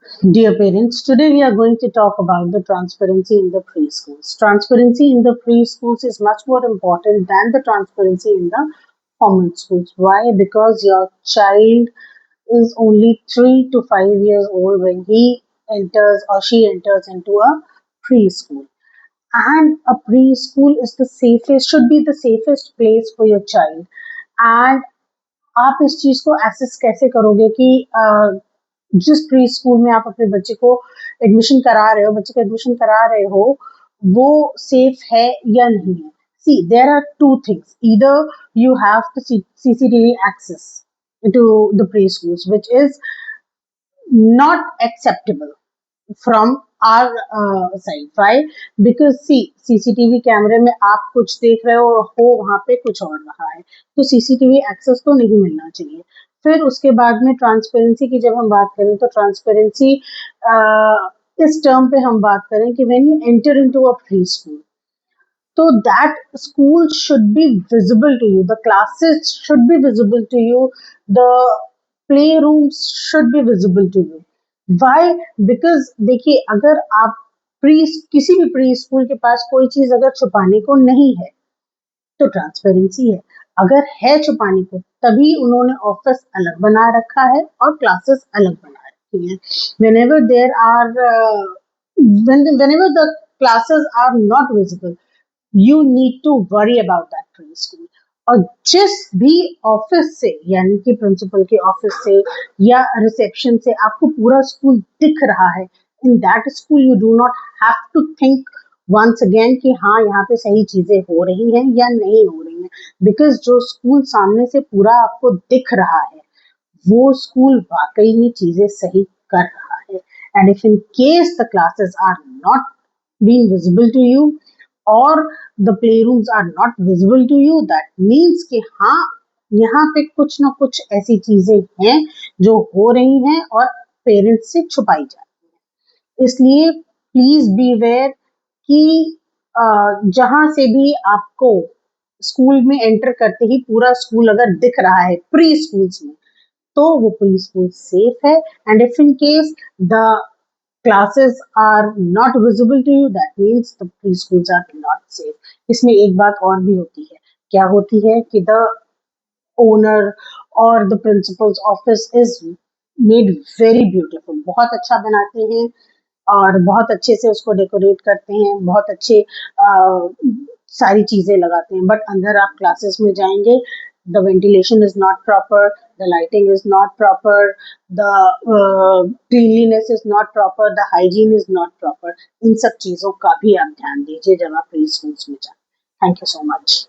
Dear parents, today we are going to talk about the transparency in the preschools. Transparency in the preschools is much more important than the transparency in the common schools. Why? Because your child is only 3 to 5 years old when he enters or she enters into a preschool. And a preschool is the safest, should be the safest place for your child. And आप इस चीज को assess कैसे करोगे कि जिस pre school में आप अपने बच्चे को एडमिशन करा रहे हो, बच्चे को एडमिशन करा रहे हो, वो सेफ है या नहीं है? See there are two things, either you have the CCTV access to the preschools, which is not acceptable from our side. Why? Because see, CCTV कैमरे में आप कुछ देख रहे हो और हो वहां पे कुछ और रहा है, तो सीसीटीवी एक्सेस तो नहीं मिलना चाहिए. फिर उसके बाद में ट्रांसपेरेंसी की जब हम बात करें तो ट्रांसपेरेंसी इस टर्म पे हम बात करें कि when you enter into a pre school, so that school should be visible to you, the classes should be visible to you, the playrooms should be visible to you. Why? Because देखिए, अगर आप pre किसी भी pre school के पास कोई चीज अगर छुपाने को नहीं है तो ट्रांसपेरेंसी है. अगर है छुपाने को, तभी उन्होंने ऑफिस अलग बना रखा है और क्लासेस अलग बना रखी हैं. whenever there are whenever the classes are not visible, you need to worry about that preschool. और जिस भी ऑफिस से, यानी कि प्रिंसिपल के ऑफिस से या रिसेप्शन से आपको पूरा स्कूल दिख रहा है, in that school you do not have to think once again कि हाँ यहाँ पे सही चीजें हो रही हैं या नहीं हो रही हैं, बिकॉज जो स्कूल सामने से पूरा आपको दिख रहा है वो स्कूल वाकई में चीजें सही कर रहा है. And if in case the classes are not being visible to you or the playrooms are not visible to you, that means कि हाँ यहाँ पे कुछ ना कुछ ऐसी चीजें हैं जो हो रही हैं और पेरेंट्स से छुपाई जा रही हैं. इसलिए प्लीज बी अवेयर कि जहाँ से भी आपको स्कूल में एंटर करते ही पूरा स्कूल अगर दिख रहा है प्री स्कूल्स में, तो वो प्री स्कूल सेफ है. And if in case the classes are not visible to you, that means the preschools are not safe. इसमें एक बात और भी होती है, क्या होती है कि the owner or the principal's office is made very beautiful, बहुत अच्छा बनाते हैं और बहुत अच्छे से उसको डेकोरेट करते हैं, बहुत अच्छे सारी चीजें लगाते हैं, बट अंदर आप क्लासेस में जाएंगे, the ventilation is not proper, the lighting is not proper, the cleanliness is not proper, the hygiene is not proper. इन सब चीजों का भी आप ध्यान दीजिए जब आप प्री स्कूल्स में जाए. Thank you so much.